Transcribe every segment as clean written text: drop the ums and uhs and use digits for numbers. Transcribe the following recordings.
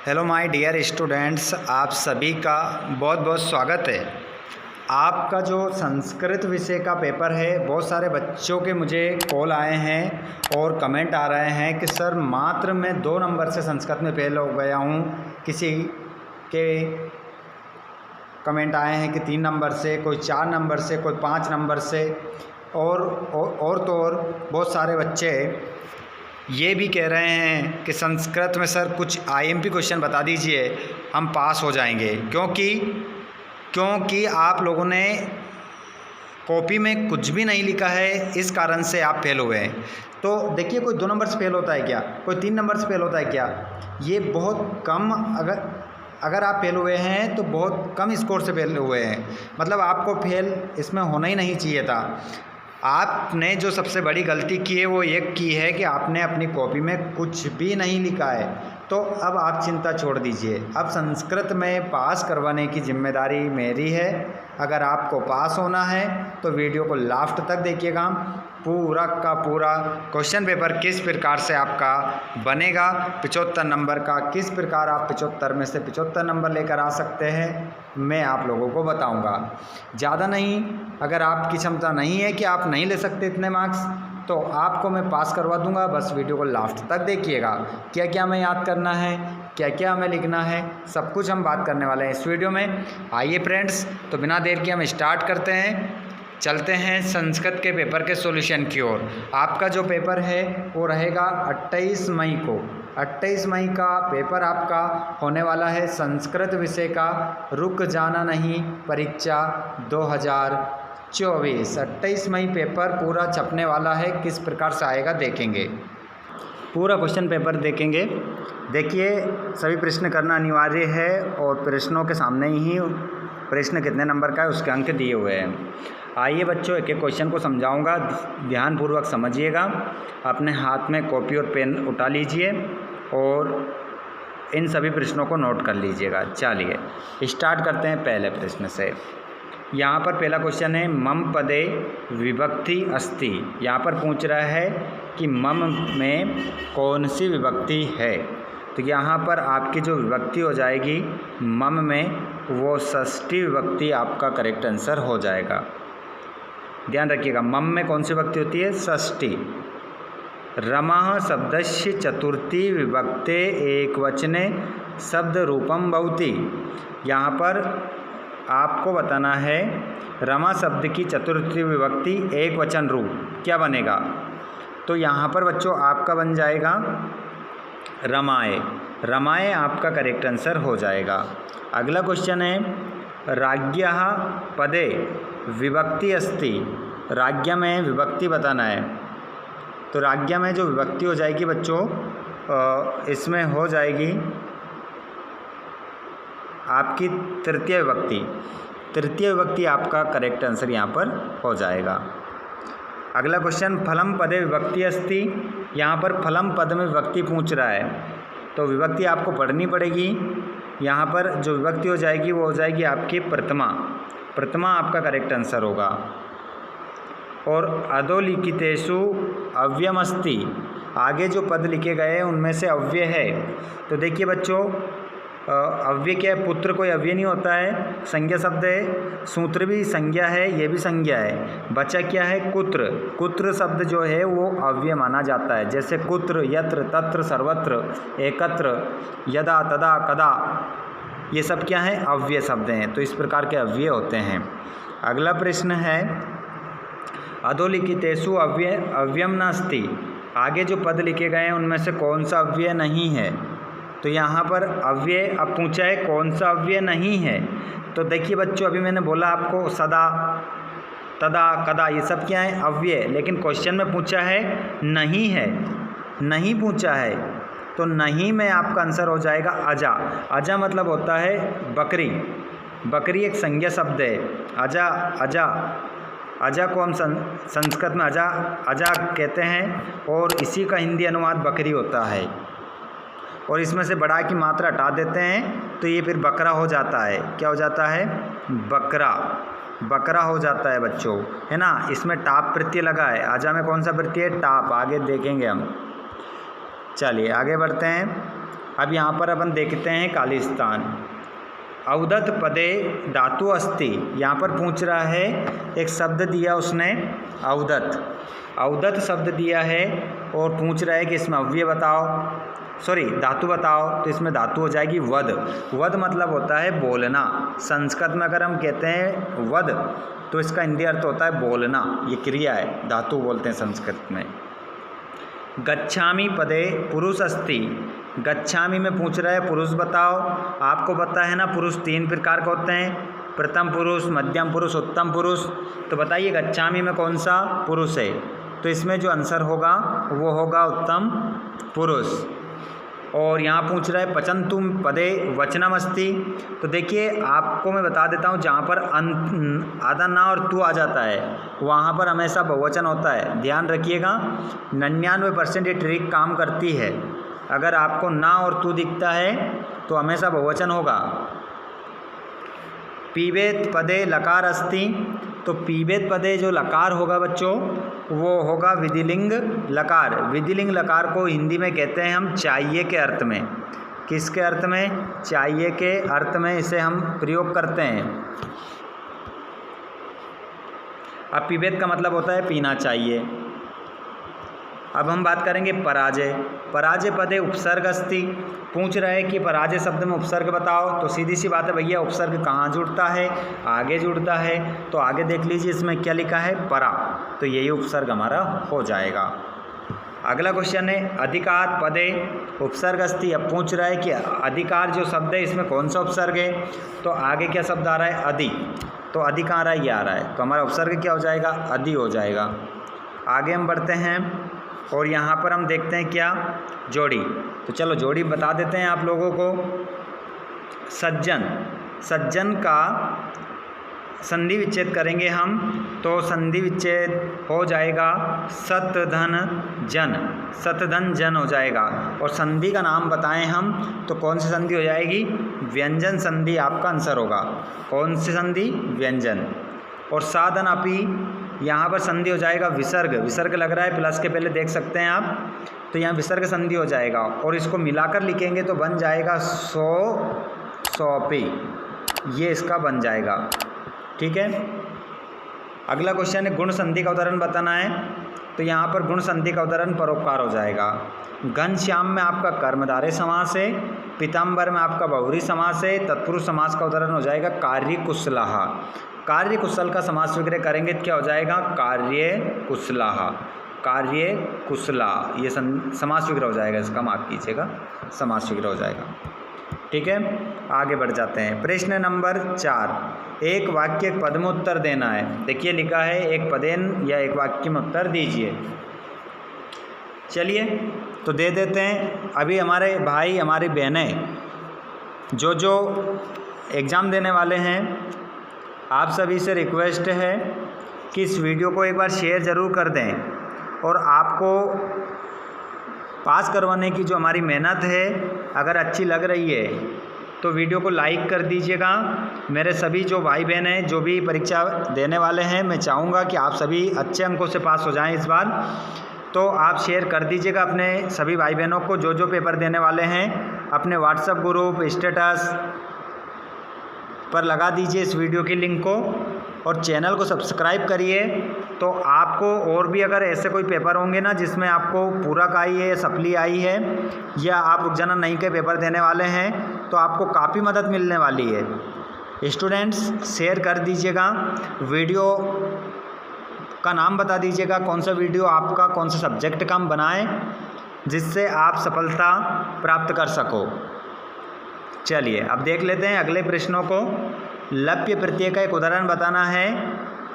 Hello my dear students, आप सभी का बहुत बहुत स्वागत है। आपका जो संस्कृत विषय का पेपर है, बहुत सारे बच्चों के मुझे कॉल आए हैं और कमेंट आ रहे हैं कि सर मात्र मैं 2 नंबर से संस्कृत में फेल हो गया हूँ। किसी के कमेंट आए हैं कि 3 नंबर से, कोई 4 नंबर से, कोई 5 नंबर से और तो और बहुत सारे बच्चे ये भी कह रहे हैं कि संस्कृत में सर कुछ आईएमपी क्वेश्चन बता दीजिए, हम पास हो जाएंगे। क्योंकि आप लोगों ने कॉपी में कुछ भी नहीं लिखा है, इस कारण से आप फेल हुए हैं। तो देखिए, कोई 2 नंबर से फेल होता है क्या, कोई 3 नंबर से फेल होता है क्या? ये बहुत कम, अगर आप फेल हुए हैं तो बहुत कम स्कोर से फेल हुए हैं। मतलब आपको फेल इसमें होना ही नहीं चाहिए था। आपने जो सबसे बड़ी गलती की है वो ये की है कि आपने अपनी कॉपी में कुछ भी नहीं लिखा है। तो अब आप चिंता छोड़ दीजिए। अब संस्कृत में पास करवाने की जिम्मेदारी मेरी है। अगर आपको पास होना है तो वीडियो को लास्ट तक देखिएगा। पूरा का पूरा क्वेश्चन पेपर किस प्रकार से आपका बनेगा, 75 नंबर का, किस प्रकार आप 75 में से 75 नंबर लेकर आ सकते हैं, मैं आप लोगों को बताऊंगा। ज़्यादा नहीं, अगर आपकी क्षमता नहीं है कि आप नहीं ले सकते इतने मार्क्स, तो आपको मैं पास करवा दूंगा। बस वीडियो को लास्ट तक देखिएगा। क्या क्या हमें याद करना है, क्या क्या हमें लिखना है, सब कुछ हम बात करने वाले हैं इस वीडियो में। आइए फ्रेंड्स, तो बिना देर के हम स्टार्ट करते हैं, चलते हैं संस्कृत के पेपर के सॉल्यूशन की ओर। आपका जो पेपर है वो रहेगा 28 मई को। 28 मई का पेपर आपका होने वाला है संस्कृत विषय का रुक जाना नहीं परीक्षा 2024। 28 मई पेपर पूरा छपने वाला है। किस प्रकार से आएगा देखेंगे, पूरा क्वेश्चन पेपर देखेंगे। देखिए, सभी प्रश्न करना अनिवार्य है और प्रश्नों के सामने ही प्रश्न कितने नंबर का है उसके अंक दिए हुए हैं। आइए बच्चों, एक एक क्वेश्चन को समझाऊंगा, ध्यानपूर्वक समझिएगा। अपने हाथ में कॉपी और पेन उठा लीजिए और इन सभी प्रश्नों को नोट कर लीजिएगा। चलिए स्टार्ट करते हैं पहले प्रश्न से। यहाँ पर पहला क्वेश्चन है, मम पदे विभक्ति अस्ति। यहाँ पर पूछ रहा है कि मम में कौन सी विभक्ति है। तो यहाँ पर आपकी जो विभक्ति हो जाएगी मम में, वो षष्ठी विभक्ति आपका करेक्ट आंसर हो जाएगा। ध्यान रखिएगा, मम में कौन सी विभक्ति होती है? षष्ठी। रमः शब्दस्य चतुर्थी विभक्ते एकवचने शब्द रूपम भवति। यहाँ पर आपको बताना है रमा शब्द की चतुर्थी विभक्ति एक वचन रूप क्या बनेगा। तो यहाँ पर बच्चों आपका बन जाएगा रमाए। रमाए आपका करेक्ट आंसर हो जाएगा। अगला क्वेश्चन है, राज्ञः पदे विभक्ति अस्ति। राज्ञ में विभक्ति बताना है। तो राज्ञ में जो विभक्ति हो जाएगी बच्चों, इसमें हो जाएगी आपकी तृतीय विभक्ति। तृतीय विभक्ति आपका करेक्ट आंसर यहाँ पर हो जाएगा। अगला क्वेश्चन, फलम पदे विभक्ति अस्ति। यहाँ पर फलम पद में विभक्ति पूछ रहा है, तो विभक्ति आपको पढ़नी पड़ेगी। यहाँ पर जो विभक्ति हो जाएगी वो हो जाएगी आपकी प्रथमा। प्रथमा आपका करेक्ट आंसर होगा। और अधोलिखितेषु अव्ययमस्ति। आगे जो पद लिखे गए हैं उनमें से अव्यय है। तो देखिए बच्चों, अव्यय क्या है? पुत्र कोई अव्यय नहीं होता है, संज्ञा शब्द है। सूत्र भी संज्ञा है, ये भी संज्ञा है। बचा क्या है? कुत्र। कुत्र शब्द जो है वो अव्यय माना जाता है। जैसे कुत्र, यत्र, तत्र, सर्वत्र, एकत्र, यदा, तदा, कदा, ये सब क्या है? अव्यय शब्द हैं। तो इस प्रकार के अव्यय होते हैं। अगला प्रश्न है, अधोलिखितेषु अव्ययम नास्ति। आगे जो पद लिखे गए हैं उनमें से कौन सा अव्यय नहीं है। तो यहाँ पर अव्यय अब पूछा है कौन सा अव्यय नहीं है। तो देखिए बच्चों, अभी मैंने बोला आपको सदा, तदा, कदा, ये सब क्या है? अव्यय। लेकिन क्वेश्चन में पूछा है नहीं है, नहीं पूछा है। तो नहीं में आपका आंसर हो जाएगा अजा। अजा मतलब होता है बकरी। बकरी एक संज्ञा शब्द है। अजा, अजा, अजा को हम संस्कृत में अजा कहते हैं और इसी का हिंदी अनुवाद बकरी होता है। और इसमें से बड़ा की मात्रा हटा देते हैं तो ये फिर बकरा हो जाता है। क्या हो जाता है? बकरा। बकरा हो जाता है बच्चों, है ना। इसमें टाप प्रत्यय लगा है। अजा में कौन सा प्रत्यय है? टाप। आगे देखेंगे हम। चलिए आगे बढ़ते हैं। अब यहाँ पर अपन देखते हैं खालिस्तान। अवदत पदे धातु अस्ति, यहाँ पर पूछ रहा है, एक शब्द दिया उसने अवदत शब्द दिया है और पूछ रहा है कि इसमें अव्यय बताओ, सॉरी धातु बताओ। तो इसमें धातु हो जाएगी वद। वद मतलब होता है बोलना। संस्कृत में अगर हम कहते हैं वद तो इसका हिंदी अर्थ होता है बोलना, ये क्रिया है, धातु बोलते हैं संस्कृत में। गच्छामि पदे पुरुष अस्ति, गच्छामि में पूछ रहा है पुरुष बताओ। आपको पता है ना पुरुष 3 प्रकार के होते हैं, प्रथम पुरुष, मध्यम पुरुष, उत्तम पुरुष। तो बताइए गच्छामि में कौन सा पुरुष है? तो इसमें जो आंसर होगा वो होगा उत्तम पुरुष। और यहाँ पूछ रहा है पचंतुम पदे वचनम अस्ति। तो देखिए आपको मैं बता देता हूँ, जहाँ पर आधा ना और तू आ जाता है वहाँ पर हमेशा बहुवचन होता है, ध्यान रखिएगा। 99% ये ट्रिक काम करती है। अगर आपको ना और तू दिखता है तो हमेशा बहुवचन होगा। पीबेत पदे लकार अस्ति, तो पीबेत पदे जो लकार होगा बच्चों वो होगा विधिलिंग लकार। विधिलिंग लकार को हिंदी में कहते हैं हम चाहिए के अर्थ में। किसके अर्थ में? चाहिए के अर्थ में इसे हम प्रयोग करते हैं। अब पीबेत का मतलब होता है पीना चाहिए। अब हम बात करेंगे पराजय। पराजय पदे उपसर्ग अस्ति, पूछ रहा है कि पराजय शब्द में उपसर्ग बताओ। तो सीधी सी बात है भैया, उपसर्ग कहाँ जुड़ता है? आगे जुड़ता है। तो आगे देख लीजिए इसमें क्या लिखा है, परा, तो यही उपसर्ग हमारा हो जाएगा। अगला क्वेश्चन है अधिकार पदे उपसर्ग अस्ति। अब पूछ रहा है कि अधिकार जो शब्द है इसमें कौन सा उपसर्ग है? तो आगे क्या शब्द आ रहा है? अधि। तो अधिकार ये आ रहा है, तो हमारा उपसर्ग क्या हो जाएगा? अधि हो जाएगा। आगे हम बढ़ते हैं और यहाँ पर हम देखते हैं क्या, जोड़ी। तो चलो जोड़ी बता देते हैं आप लोगों को। सज्जन, सज्जन का संधि विच्छेद करेंगे हम, तो संधि विच्छेद हो जाएगा सत धन जन, सत धन जन हो जाएगा। और संधि का नाम बताएं हम तो कौन सी संधि हो जाएगी? व्यंजन संधि आपका आंसर होगा। कौन सी संधि? व्यंजन। और साधन अपि, यहाँ पर संधि हो जाएगा विसर्ग। विसर्ग लग रहा है प्लस के पहले, देख सकते हैं आप, तो यहाँ विसर्ग संधि हो जाएगा। और इसको मिलाकर लिखेंगे तो बन जाएगा सौपी, ये इसका बन जाएगा। ठीक है। अगला क्वेश्चन है गुण संधि का उदाहरण बताना है। तो यहाँ पर गुण संधि का उदाहरण परोपकार हो जाएगा। घनश्याम में आपका कर्मधारय समास है, पीताम्बर में आपका बहुव्रीहि समास है, तत्पुरुष समास का उदाहरण हो जाएगा कार्यकुशलः। कार्य कुशल का समास विग्रह करेंगे तो क्या हो जाएगा? कार्यकुशलः, कार्यकुशला, ये समास विग्रह हो जाएगा, इसका माफ कीजिएगा, समास विग्रह हो जाएगा। ठीक है, आगे बढ़ जाते हैं। प्रश्न नंबर 4, एक वाक्य एक पद में उत्तर देना है। देखिए लिखा है एक पदेन या एक वाक्य में उत्तर दीजिए। चलिए तो दे देते हैं। अभी हमारे भाई हमारी बहनें जो एग्ज़ाम देने वाले हैं, आप सभी से रिक्वेस्ट है कि इस वीडियो को एक बार शेयर ज़रूर कर दें। और आपको पास करवाने की जो हमारी मेहनत है अगर अच्छी लग रही है तो वीडियो को लाइक कर दीजिएगा। मेरे सभी जो भाई बहन हैं जो भी परीक्षा देने वाले हैं, मैं चाहूँगा कि आप सभी अच्छे अंकों से पास हो जाएं इस बार। तो आप शेयर कर दीजिएगा अपने सभी भाई बहनों को जो पेपर देने वाले हैं। अपने व्हाट्सएप ग्रुप, स्टेटस पर लगा दीजिए इस वीडियो की लिंक को, और चैनल को सब्सक्राइब करिए। तो आपको और भी अगर ऐसे कोई पेपर होंगे ना जिसमें आपको पूरक आई है, सप्ली आई है, या आप उपजनन नहीं के पेपर देने वाले हैं, तो आपको काफ़ी मदद मिलने वाली है। स्टूडेंट्स शेयर कर दीजिएगा। वीडियो का नाम बता दीजिएगा कौन सा वीडियो आपका कौन सा सब्जेक्ट का हम बनाएं जिससे आप सफलता प्राप्त कर सको। चलिए अब देख लेते हैं अगले प्रश्नों को। लप्य प्रत्यय का एक उदाहरण बताना है।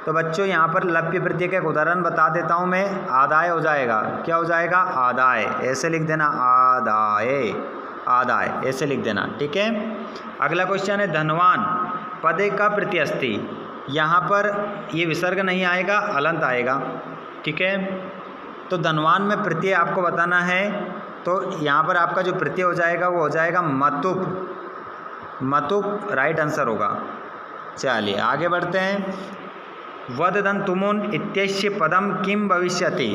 तो बच्चों यहाँ पर लप्य प्रत्यय का एक उदाहरण बता देता हूँ मैं। आदाय हो जाएगा, क्या हो जाएगा? आदाय, ऐसे लिख देना, आदाय, आदाय ऐसे लिख देना। ठीक है। अगला क्वेश्चन है धनवान पदे का प्रत्यय अस्ति। यहाँ पर ये विसर्ग नहीं आएगा, अलंत आएगा। ठीक है। तो धनवान में प्रत्यय आपको बताना है। तो यहाँ पर आपका जो प्रत्यय हो जाएगा वो हो जाएगा मतुप, मतुप राइट आंसर होगा। चलिए आगे बढ़ते हैं। वद धन तुमुन इत्यस्य पदम किम भविष्यति।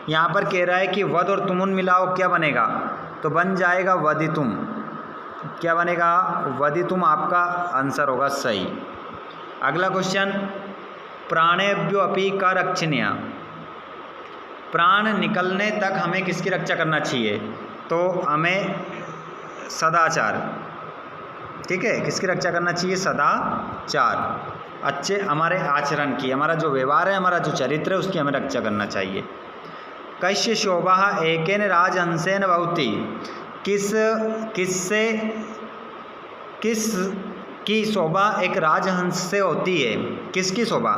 यहाँ पर कह रहा है कि वद और तुमुन मिलाओ क्या बनेगा? तो बन जाएगा वदितुम। क्या बनेगा? वदितुम आपका आंसर होगा सही। अगला क्वेश्चन, प्राणेभ्यो अपि का रक्षणीय, प्राण निकलने तक हमें किसकी रक्षा करना चाहिए? तो हमें सदाचार, ठीक है, किसकी रक्षा करना चाहिए? सदाचार, अच्छे हमारे आचरण की, हमारा जो व्यवहार है, हमारा जो चरित्र है, उसकी हमें रक्षा करना चाहिए। कस्य शोभा एकेन राजहंसेन भवति, किस की शोभा एक राजहंस से होती है? किसकी शोभा?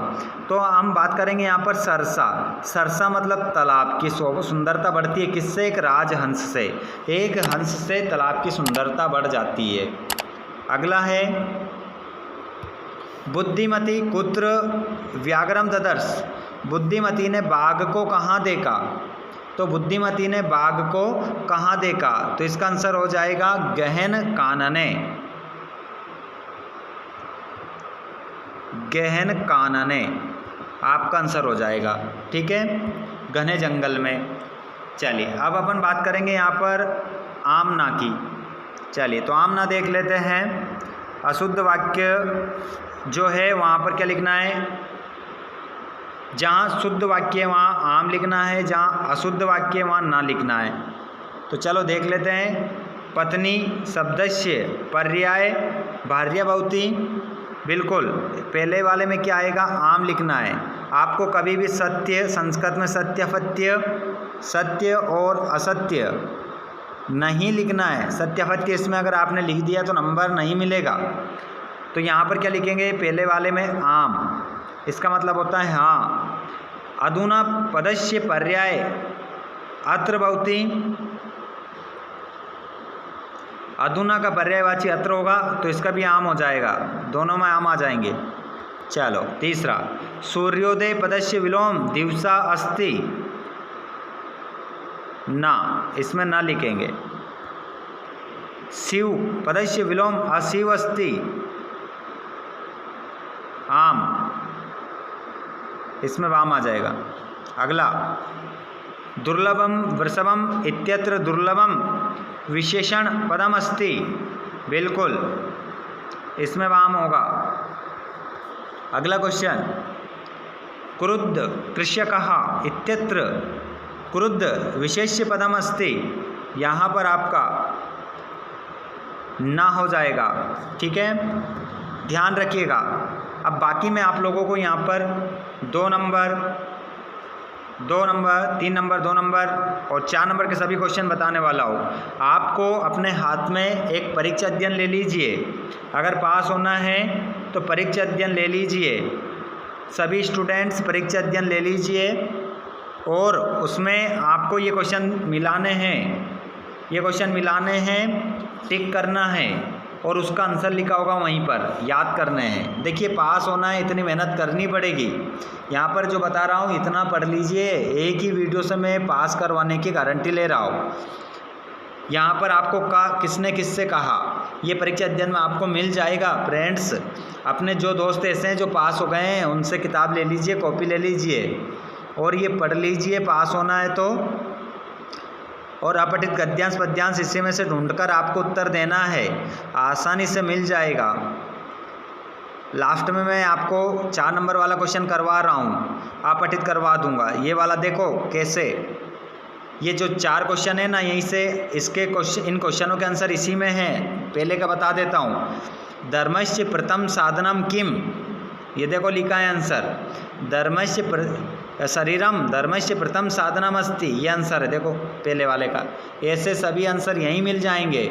तो हम बात करेंगे यहाँ पर सरसा मतलब तालाब की शोभा, सुंदरता बढ़ती है किससे? एक राजहंस से, एक हंस से तालाब की सुंदरता बढ़ जाती है। अगला है, बुद्धिमती कुत्र व्याघ्रम ददर्श, बुद्धिमती ने बाघ को कहाँ देखा? तो बुद्धिमती ने बाघ को कहाँ देखा? तो इसका आंसर हो जाएगा गहन कानने, गहन कानने आपका आंसर हो जाएगा, ठीक है, घने जंगल में। चलिए अब अपन बात करेंगे यहाँ पर आमना की। चलिए तो आमना देख लेते हैं। अशुद्ध वाक्य जो है वहाँ पर क्या लिखना है? जहाँ शुद्ध वाक्य है वहाँ आम लिखना है, जहाँ अशुद्ध वाक्य है वहाँ ना लिखना है। तो चलो देख लेते हैं। पत्नी शब्दस्य पर्याय भार्याभवती, बिल्कुल पहले वाले में क्या आएगा? आम लिखना है। आपको कभी भी सत्य, संस्कृत में सत्यापत्य, सत्य और असत्य नहीं लिखना है। सत्यापत्य इसमें अगर आपने लिख दिया तो नंबर नहीं मिलेगा। तो यहाँ पर क्या लिखेंगे? पहले वाले में आम, इसका मतलब होता है हाँ। अधुना पदस्य पर्याय अत्र भवति, अधुना का पर्यायवाची अत्र होगा तो इसका भी आम हो जाएगा, दोनों में आम आ जाएंगे। चलो तीसरा, सूर्योदय पदस्य विलोम दिवसा अस्ति, ना, इसमें ना लिखेंगे। शिव पदस्य विलोम अशिव अस्ति, आम, इसमें वाम आ जाएगा। अगला, दुर्लभम वृषभम इत्यत्र दुर्लभम विशेषण पदम अस्ति, बिल्कुल इसमें वाम होगा। अगला क्वेश्चन, क्रुद्ध कृष्यकः इत्यत्र क्रुद्ध विशेष्य पदम अस्ति, यहाँ पर आपका ना हो जाएगा, ठीक है, ध्यान रखिएगा। अब बाकी मैं आप लोगों को यहाँ पर 2 नंबर, 3 नंबर, 2 नंबर और 4 नंबर के सभी क्वेश्चन बताने वाला हूँ। आपको अपने हाथ में एक परीक्षा अध्ययन ले लीजिए, अगर पास होना है तो परीक्षा अध्ययन ले लीजिए। सभी स्टूडेंट्स परीक्षा अध्ययन ले लीजिए और उसमें आपको ये क्वेश्चन मिलाने हैं, ये क्वेश्चन मिलाने हैं, टिक करना है और उसका आंसर लिखा होगा वहीं पर, याद करने हैं। देखिए पास होना है, इतनी मेहनत करनी पड़ेगी। यहाँ पर जो बता रहा हूँ इतना पढ़ लीजिए, एक ही वीडियो से मैं पास करवाने की गारंटी ले रहा हूँ। यहाँ पर आपको किसने किससे कहा, ये परीक्षा अध्ययन में आपको मिल जाएगा। फ्रेंड्स अपने जो दोस्त ऐसे हैं जो पास हो गए हैं उनसे किताब ले लीजिए, कॉपी ले लीजिए और ये पढ़ लीजिए, पास होना है तो। और अपठित गद्यांश पद्यांश इसी में से ढूंढकर आपको उत्तर देना है, आसानी से मिल जाएगा। लास्ट में मैं आपको 4 नंबर वाला क्वेश्चन करवा रहा हूँ, अपठित करवा दूंगा। ये वाला देखो कैसे, ये जो 4 क्वेश्चन है ना, यहीं से इसके क्वेश्चन, इन क्वेश्चनों के आंसर इसी में हैं। पहले का बता देता हूँ। धर्मस्य प्रथम साधनम किम, ये देखो लिखा है आंसर, शरीरम धर्मस्य प्रथम साधनम अस्ति, ये आंसर है देखो पहले वाले का। ऐसे सभी आंसर यहीं मिल जाएंगे।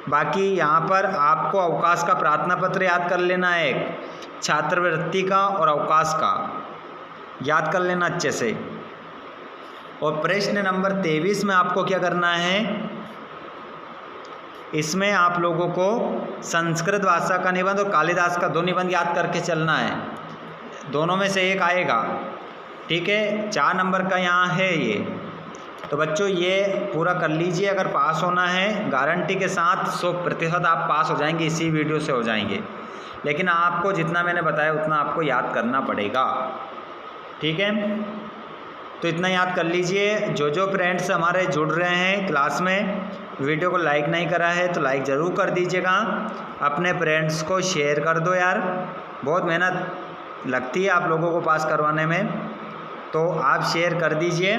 बाकी यहाँ पर आपको अवकाश का प्रार्थना पत्र याद कर लेना है, छात्रवृत्ति का और अवकाश का याद कर लेना अच्छे से। और प्रश्न नंबर 23 में आपको क्या करना है, इसमें आप लोगों को संस्कृत भाषा का निबंध और कालिदास का 2 निबंध याद करके चलना है, दोनों में से एक आएगा, ठीक है। 4 नंबर का यहाँ है ये। तो बच्चों ये पूरा कर लीजिए, अगर पास होना है गारंटी के साथ 100% आप पास हो जाएंगे, इसी वीडियो से हो जाएंगे। लेकिन आपको जितना मैंने बताया उतना आपको याद करना पड़ेगा, ठीक है। तो इतना याद कर लीजिए। जो फ्रेंड्स हमारे जुड़ रहे हैं क्लास में, वीडियो को लाइक नहीं करा है तो लाइक ज़रूर कर दीजिएगा। अपने फ्रेंड्स को शेयर कर दो यार, बहुत मेहनत लगती है आप लोगों को पास करवाने में, तो आप शेयर कर दीजिए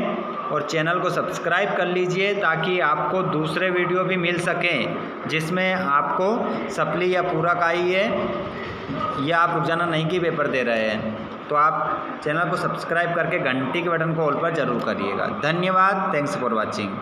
और चैनल को सब्सक्राइब कर लीजिए ताकि आपको दूसरे वीडियो भी मिल सकें जिसमें आपको सप्ली या पूरा का ही है या आप रोजाना नहीं की पेपर दे रहे हैं। तो आप चैनल को सब्सक्राइब करके घंटी के बटन को ऑल पर ज़रूर करिएगा। धन्यवाद। Thanks for watching.